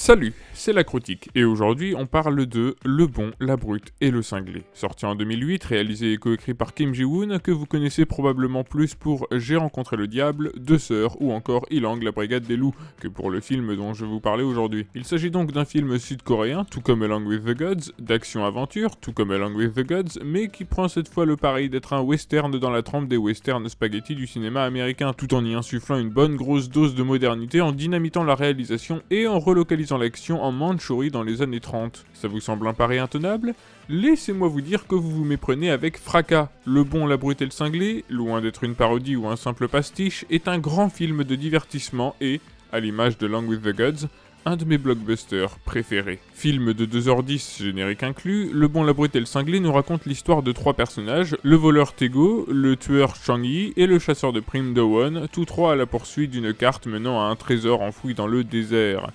Salut, c'est la Crotique, et aujourd'hui on parle de Le Bon, la Brute et le Cinglé. Sorti en 2008, réalisé et coécrit par Kim Ji-woon, que vous connaissez probablement plus pour J'ai rencontré le diable, Deux sœurs ou encore Ilang, la brigade des loups, que pour le film dont je vous parlais aujourd'hui. Il s'agit donc d'un film sud-coréen, tout comme Along with the Gods, d'action-aventure, tout comme Along with the Gods, mais qui prend cette fois le pari d'être un western dans la trempe des westerns spaghetti du cinéma américain, tout en y insufflant une bonne grosse dose de modernité en dynamitant la réalisation et en relocalisant l'action en Mandchourie dans les années 30. Ça vous semble un pari intenable ? Laissez-moi vous dire que vous vous méprenez avec fracas. Le Bon, la Brute et le Cinglé, loin d'être une parodie ou un simple pastiche, est un grand film de divertissement et, à l'image de Along with the Gods, un de mes blockbusters préférés. Film de 2h10, générique inclus, Le Bon, la Brute et le Cinglé nous raconte l'histoire de trois personnages, le voleur Tego, le tueur Chang-yi et le chasseur de primes Do-won, tous trois à la poursuite d'une carte menant à un trésor enfoui dans le désert.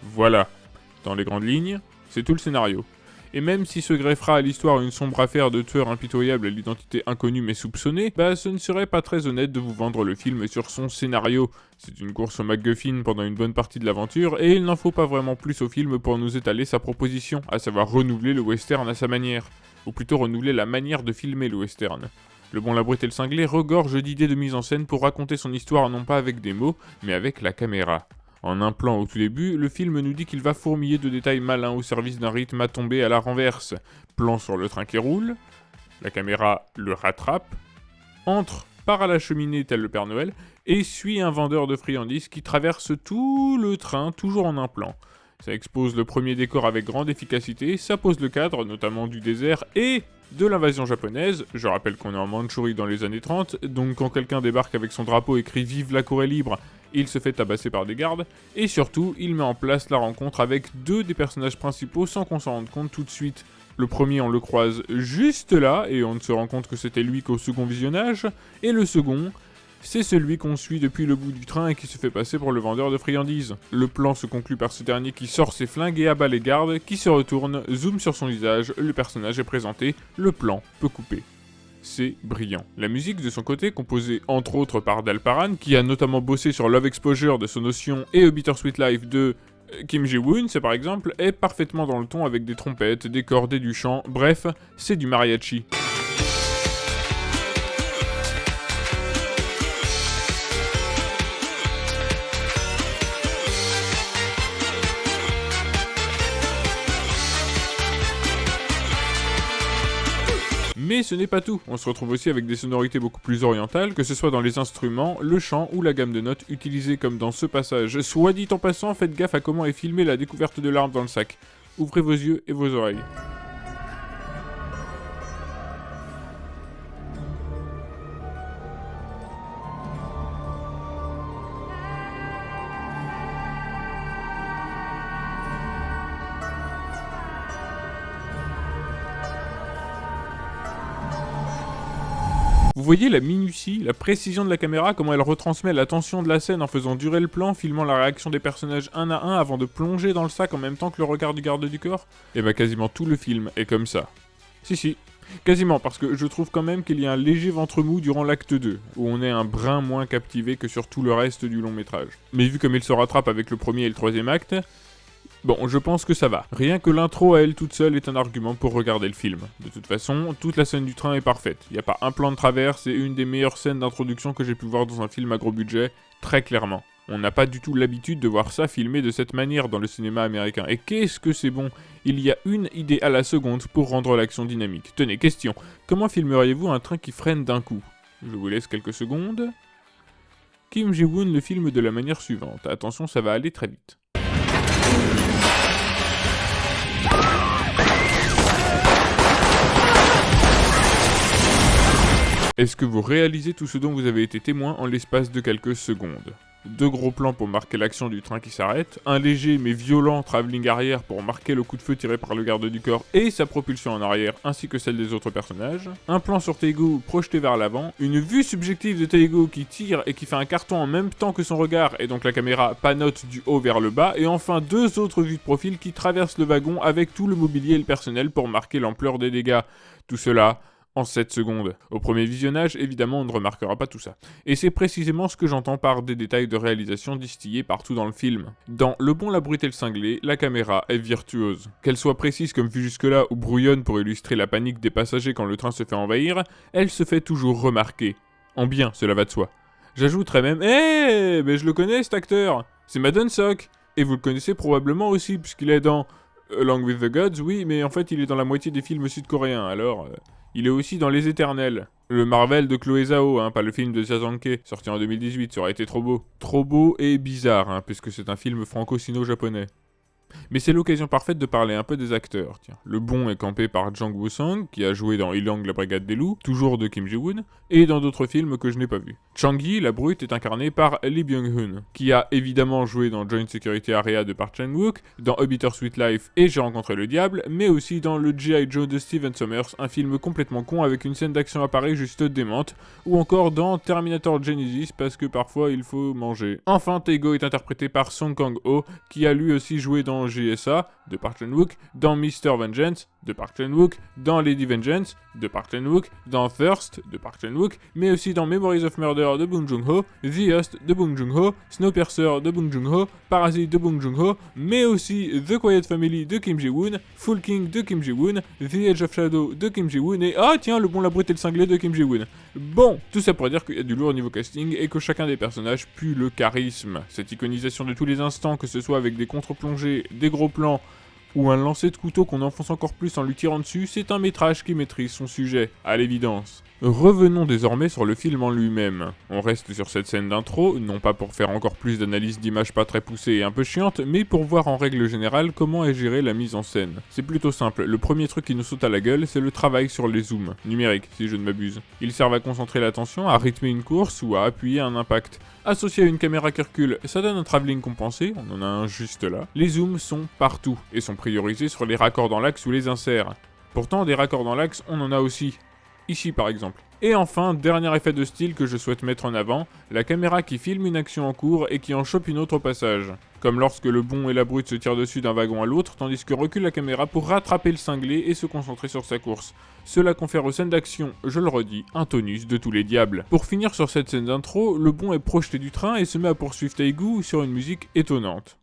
Voilà. Dans les grandes lignes, c'est tout le scénario. Et même si se greffera à l'histoire une sombre affaire de tueur impitoyable à l'identité inconnue mais soupçonnée, ce ne serait pas très honnête de vous vendre le film sur son scénario. C'est une course au MacGuffin pendant une bonne partie de l'aventure, et il n'en faut pas vraiment plus au film pour nous étaler sa proposition, à savoir renouveler le western à sa manière. Ou plutôt renouveler la manière de filmer le western. Le Bon, la Brute et le Cinglé regorge d'idées de mise en scène pour raconter son histoire non pas avec des mots, mais avec la caméra. En un plan au tout début, le film nous dit qu'il va fourmiller de détails malins au service d'un rythme à tomber à la renverse. Plan sur le train qui roule, la caméra le rattrape, entre par à la cheminée tel le Père Noël, et suit un vendeur de friandises qui traverse tout le train, toujours en un plan. Ça expose le premier décor avec grande efficacité, ça pose le cadre, notamment du désert et de l'invasion japonaise. Je rappelle qu'on est en Mandchourie dans les années 30, donc quand quelqu'un débarque avec son drapeau écrit « Vive la Corée libre », il se fait tabasser par des gardes, et surtout, il met en place la rencontre avec deux des personnages principaux sans qu'on s'en rende compte tout de suite. Le premier, on le croise juste là, et on ne se rend compte que c'était lui qu'au second visionnage, et le second, c'est celui qu'on suit depuis le bout du train et qui se fait passer pour le vendeur de friandises. Le plan se conclut par ce dernier qui sort ses flingues et abat les gardes, qui se retourne, zoom sur son visage, le personnage est présenté, le plan peut couper. C'est brillant. La musique de son côté, composée entre autres par Dal Paran, qui a notamment bossé sur Love Exposure de Sonotion et A Bittersweet Life de Kim Ji-woon, c'est par exemple, est parfaitement dans le ton avec des trompettes, des cordes et du chant, bref, c'est du mariachi. Mais ce n'est pas tout, on se retrouve aussi avec des sonorités beaucoup plus orientales, que ce soit dans les instruments, le chant ou la gamme de notes utilisée comme dans ce passage. Soit dit en passant, faites gaffe à comment est filmée la découverte de l'arme dans le sac. Ouvrez vos yeux et vos oreilles. Vous voyez la minutie, la précision de la caméra, comment elle retransmet la tension de la scène en faisant durer le plan, filmant la réaction des personnages un à un avant de plonger dans le sac en même temps que le regard du garde du corps ? Et quasiment tout le film est comme ça. Si, quasiment, parce que je trouve quand même qu'il y a un léger ventre mou durant l'acte 2, où on est un brin moins captivé que sur tout le reste du long métrage. Mais vu comme il se rattrape avec le premier et le troisième acte, bon, je pense que ça va. Rien que l'intro à elle toute seule est un argument pour regarder le film. De toute façon, toute la scène du train est parfaite. Il n'y a pas un plan de travers, c'est une des meilleures scènes d'introduction que j'ai pu voir dans un film à gros budget, très clairement. On n'a pas du tout l'habitude de voir ça filmé de cette manière dans le cinéma américain. Et qu'est-ce que c'est bon ? Il y a une idée à la seconde pour rendre l'action dynamique. Tenez, question. Comment filmeriez-vous un train qui freine d'un coup ? Je vous laisse quelques secondes. Kim Ji-woon le filme de la manière suivante. Attention, ça va aller très vite. Est-ce que vous réalisez tout ce dont vous avez été témoin en l'espace de quelques secondes ? Deux gros plans pour marquer l'action du train qui s'arrête, un léger mais violent travelling arrière pour marquer le coup de feu tiré par le garde du corps et sa propulsion en arrière ainsi que celle des autres personnages, un plan sur Tego projeté vers l'avant, une vue subjective de Tego qui tire et qui fait un carton en même temps que son regard et donc la caméra panote du haut vers le bas, et enfin deux autres vues de profil qui traversent le wagon avec tout le mobilier et le personnel pour marquer l'ampleur des dégâts. Tout cela en 7 secondes. Au premier visionnage, évidemment, on ne remarquera pas tout ça. Et c'est précisément ce que j'entends par des détails de réalisation distillés partout dans le film. Dans Le Bon, la Brute et le Cinglé, la caméra est virtuose. Qu'elle soit précise comme vue jusque-là ou brouillonne pour illustrer la panique des passagers quand le train se fait envahir, elle se fait toujours remarquer. En bien, cela va de soi. J'ajouterais même « mais je le connais cet acteur, c'est Madden Sock !» Et vous le connaissez probablement aussi, puisqu'il est dans Along with the Gods, oui, mais en fait il est dans la moitié des films sud-coréens, alors il est aussi dans Les Éternels. Le Marvel de Chloé Zhao, pas le film de Jia Zhangke, sorti en 2018, ça aurait été trop beau. Trop beau et bizarre, puisque c'est un film franco-sino-japonais. Mais c'est l'occasion parfaite de parler un peu des acteurs. Tiens, le bon est campé par Jang Woo-sung, qui a joué dans Ilang, la Brigade des Loups, toujours de Kim Ji-woon, et dans d'autres films que je n'ai pas vus. Chang-yi, la brute, est incarnée par Lee Byung-hun, qui a évidemment joué dans Joint Security Area de Park Chan-wook, dans A Bittersweet Life et J'ai rencontré le diable, mais aussi dans le G.I. Joe de Steven Sommers, un film complètement con avec une scène d'action à Paris juste démente, ou encore dans Terminator Genesis, parce que parfois il faut manger. Enfin, Taego est interprété par Song Kang-ho, qui a lui aussi joué dans JSA de Park Chan-wook, dans Mr. Vengeance de Park Chan-wook, dans Lady Vengeance de Park Chan-wook, dans Thirst de Park Chan-wook, mais aussi dans Memories of Murder de Bong Joon-ho, The Host de Bong Joon-ho, Snowpiercer de Bong Joon-ho, Parasite de Bong Joon-ho, mais aussi The Quiet Family de Kim Ji-woon, Full King de Kim Ji-woon, The Edge of Shadow de Kim Ji-woon et tiens, Le Bon, la Brute et le Cinglé de Kim Ji-woon. Bon, tout ça pour dire qu'il y a du lourd au niveau casting et que chacun des personnages pue le charisme. Cette iconisation de tous les instants, que ce soit avec des contre-plongées, des gros plans ou un lancer de couteau qu'on enfonce encore plus en lui tirant dessus, c'est un métrage qui maîtrise son sujet, à l'évidence. Revenons désormais sur le film en lui-même. On reste sur cette scène d'intro, non pas pour faire encore plus d'analyse d'images pas très poussées et un peu chiantes, mais pour voir en règle générale comment est gérée la mise en scène. C'est plutôt simple, le premier truc qui nous saute à la gueule, c'est le travail sur les zooms, numériques si je ne m'abuse. Ils servent à concentrer l'attention, à rythmer une course ou à appuyer un impact. Associé à une caméra qui recule, ça donne un travelling compensé, on en a un juste là. Les zooms sont partout, et sont priorisés sur les raccords dans l'axe ou les inserts. Pourtant, des raccords dans l'axe, on en a aussi. Ici par exemple. Et enfin, dernier effet de style que je souhaite mettre en avant, la caméra qui filme une action en cours et qui en chope une autre au passage. Comme lorsque le bon et la brute se tirent dessus d'un wagon à l'autre, tandis que recule la caméra pour rattraper le cinglé et se concentrer sur sa course. Cela confère aux scènes d'action, je le redis, un tonus de tous les diables. Pour finir sur cette scène d'intro, le bon est projeté du train et se met à poursuivre Taegu sur une musique étonnante.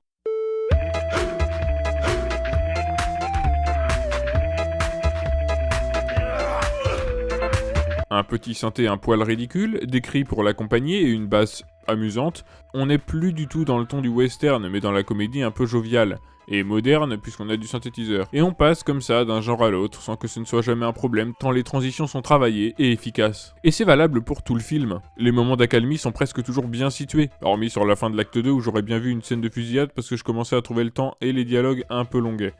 Un petit synthé un poil ridicule, des cris pour l'accompagner et une basse amusante. On n'est plus du tout dans le ton du western, mais dans la comédie un peu joviale. Et moderne, puisqu'on a du synthétiseur. Et on passe comme ça d'un genre à l'autre, sans que ce ne soit jamais un problème, tant les transitions sont travaillées et efficaces. Et c'est valable pour tout le film. Les moments d'accalmie sont presque toujours bien situés, hormis sur la fin de l'acte 2 où j'aurais bien vu une scène de fusillade parce que je commençais à trouver le temps et les dialogues un peu longuets.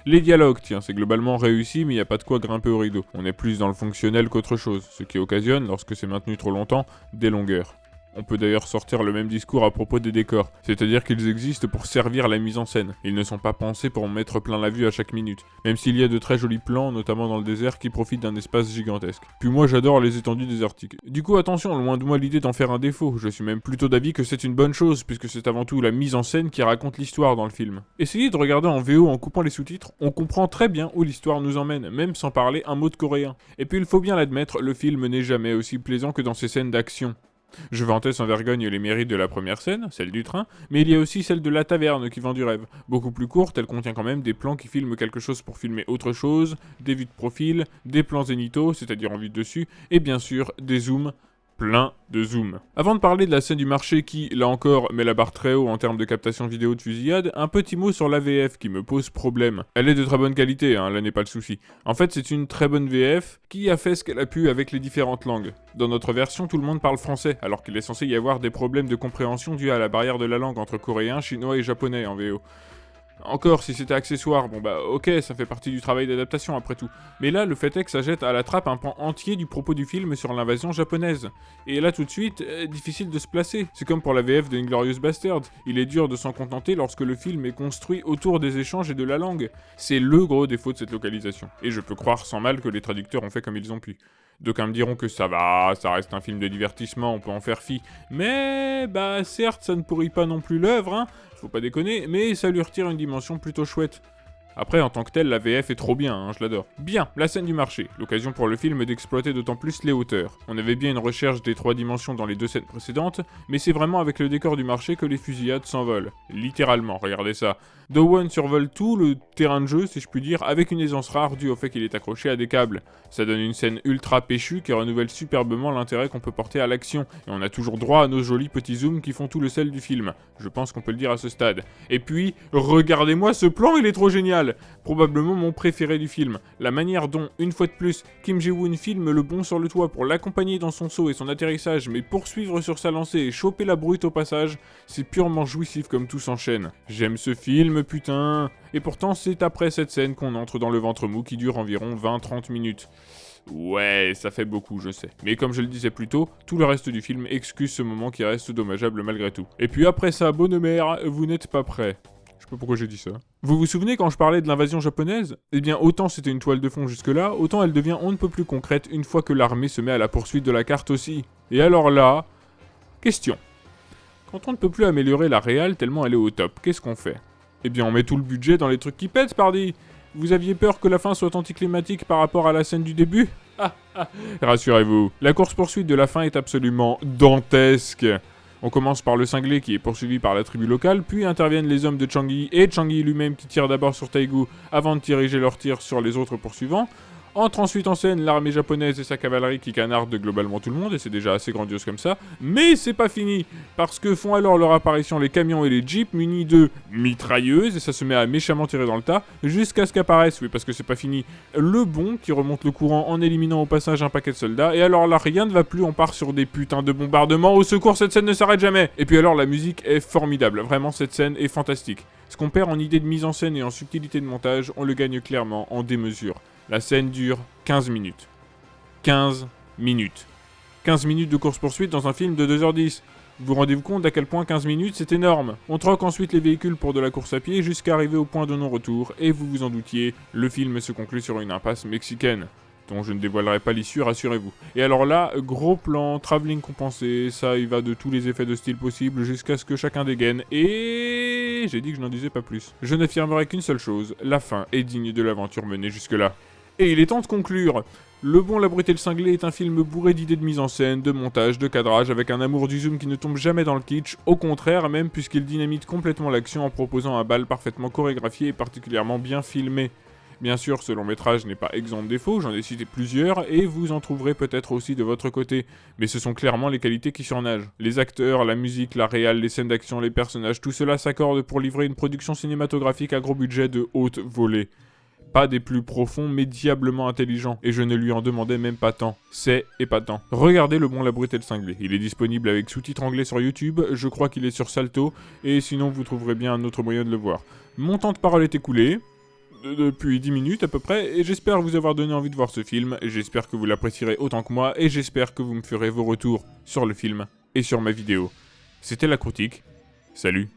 Les dialogues, tiens, c'est globalement réussi, mais il n'y a pas de quoi grimper au rideau. On est plus dans le fonctionnel qu'autre chose, ce qui occasionne, lorsque c'est maintenu trop longtemps, des longueurs. On peut d'ailleurs sortir le même discours à propos des décors, c'est-à-dire qu'ils existent pour servir la mise en scène. Ils ne sont pas pensés pour en mettre plein la vue à chaque minute, même s'il y a de très jolis plans, notamment dans le désert, qui profitent d'un espace gigantesque. Puis moi j'adore les étendues désertiques. Du coup attention, loin de moi l'idée d'en faire un défaut, je suis même plutôt d'avis que c'est une bonne chose, puisque c'est avant tout la mise en scène qui raconte l'histoire dans le film. Essayez de regarder en VO en coupant les sous-titres, on comprend très bien où l'histoire nous emmène, même sans parler un mot de coréen. Et puis il faut bien l'admettre, le film n'est jamais aussi plaisant que dans ses scènes d'action. Je vantais sans vergogne les mérites de la première scène, celle du train, mais il y a aussi celle de la taverne qui vend du rêve. Beaucoup plus courte, elle contient quand même des plans qui filment quelque chose pour filmer autre chose, des vues de profil, des plans zénithaux, c'est-à-dire en vue de dessus, et bien sûr des zooms, plein de zooms. Avant de parler de la scène du marché qui, là encore, met la barre très haut en termes de captation vidéo de fusillade, un petit mot sur la VF qui me pose problème. Elle est de très bonne qualité, là n'est pas le souci. En fait, c'est une très bonne VF qui a fait ce qu'elle a pu avec les différentes langues. Dans notre version, tout le monde parle français, alors qu'il est censé y avoir des problèmes de compréhension dus à la barrière de la langue entre coréen, chinois et japonais en VO. Encore, si c'était accessoire, bon bah ok, ça fait partie du travail d'adaptation après tout. Mais là, le fait est que ça jette à la trappe un pan entier du propos du film sur l'invasion japonaise. Et là tout de suite, difficile de se placer. C'est comme pour la VF de Inglourious Basterds. Il est dur de s'en contenter lorsque le film est construit autour des échanges et de la langue. C'est le gros défaut de cette localisation. Et je peux croire sans mal que les traducteurs ont fait comme ils ont pu. D'aucuns me diront que ça va, ça reste un film de divertissement, on peut en faire fi. Mais, bah certes, ça ne pourrit pas non plus l'œuvre, faut pas déconner, mais ça lui retire une dimension plutôt chouette. Après, en tant que tel, la VF est trop bien, hein, je l'adore. Bien, la scène du marché, l'occasion pour le film d'exploiter d'autant plus les hauteurs. On avait bien une recherche des 3 dimensions dans les 2 scènes précédentes, mais c'est vraiment avec le décor du marché que les fusillades s'envolent. Littéralement, regardez ça. The One survole tout le terrain de jeu, si je puis dire, avec une aisance rare due au fait qu'il est accroché à des câbles. Ça donne une scène ultra péchue qui renouvelle superbement l'intérêt qu'on peut porter à l'action, et on a toujours droit à nos jolis petits zooms qui font tout le sel du film. Je pense qu'on peut le dire à ce stade. Et puis, regardez-moi ce plan, il est trop génial! Probablement mon préféré du film. La manière dont, une fois de plus, Kim Ji-woon filme le bond sur le toit pour l'accompagner dans son saut et son atterrissage, mais poursuivre sur sa lancée et choper la brute au passage, c'est purement jouissif comme tout s'enchaîne. J'aime ce film, putain! Et pourtant, c'est après cette scène qu'on entre dans le ventre mou qui dure environ 20-30 minutes. Ouais, ça fait beaucoup, je sais. Mais comme je le disais plus tôt, tout le reste du film excuse ce moment qui reste dommageable malgré tout. Et puis après ça, bonne mère, vous n'êtes pas prêts. Je sais pas pourquoi j'ai dit ça. Vous vous souvenez quand je parlais de l'invasion japonaise? Eh bien, autant c'était une toile de fond jusque-là, autant elle devient on ne peut plus concrète une fois que l'armée se met à la poursuite de la carte aussi. Et alors là... Question. Quand on ne peut plus améliorer la réal tellement elle est au top, qu'est-ce qu'on fait? Eh bien, on met tout le budget dans les trucs qui pètent, pardi. Vous aviez peur que la fin soit anticlimatique par rapport à la scène du début? Rassurez-vous, la course-poursuite de la fin est absolument dantesque. On commence par le cinglé qui est poursuivi par la tribu locale, puis interviennent les hommes de Changi et Changi lui-même qui tirent d'abord sur Taegu avant de diriger leurs tirs sur les autres poursuivants. Entre ensuite en scène l'armée japonaise et sa cavalerie qui canardent globalement tout le monde, et c'est déjà assez grandiose comme ça. Mais c'est pas fini, parce que font alors leur apparition les camions et les jeeps munis de mitrailleuses, et ça se met à méchamment tirer dans le tas, jusqu'à ce qu'apparaisse, oui parce que c'est pas fini, le bon qui remonte le courant en éliminant au passage un paquet de soldats, et alors là rien ne va plus, on part sur des putains de bombardements, au secours cette scène ne s'arrête jamais. Et puis alors la musique est formidable, vraiment cette scène est fantastique. Ce qu'on perd en idée de mise en scène et en subtilité de montage, on le gagne clairement en démesure. La scène dure 15 minutes. 15 minutes. 15 minutes de course-poursuite dans un film de 2h10. Vous rendez-vous compte d'à quel point 15 minutes c'est énorme? On troque ensuite les véhicules pour de la course à pied jusqu'à arriver au point de non-retour, et vous vous en doutiez, le film se conclut sur une impasse mexicaine, dont je ne dévoilerai pas l'issue, rassurez-vous. Et alors là, gros plan, travelling compensé, ça y va de tous les effets de style possibles jusqu'à ce que chacun dégaine, et... j'ai dit que je n'en disais pas plus. Je n'affirmerai qu'une seule chose, la fin est digne de l'aventure menée jusque-là. Et il est temps de conclure. Le Bon, la Brute et le Cinglé est un film bourré d'idées de mise en scène, de montage, de cadrage, avec un amour du zoom qui ne tombe jamais dans le kitsch, au contraire même puisqu'il dynamite complètement l'action en proposant un bal parfaitement chorégraphié et particulièrement bien filmé. Bien sûr, ce long métrage n'est pas exempt de défauts, j'en ai cité plusieurs, et vous en trouverez peut-être aussi de votre côté. Mais ce sont clairement les qualités qui surnagent. Les acteurs, la musique, la réal, les scènes d'action, les personnages, tout cela s'accorde pour livrer une production cinématographique à gros budget de haute volée. Pas des plus profonds, mais diablement intelligents, et je ne lui en demandais même pas tant. C'est épatant. Regardez Le Bon, la Brute et le Cinglé. Il est disponible avec sous-titres anglais sur YouTube, je crois qu'il est sur Salto, et sinon vous trouverez bien un autre moyen de le voir. Mon temps de parole est écoulé, depuis 10 minutes à peu près, et j'espère vous avoir donné envie de voir ce film, j'espère que vous l'apprécierez autant que moi, et j'espère que vous me ferez vos retours sur le film et sur ma vidéo. C'était La Croûtique, salut.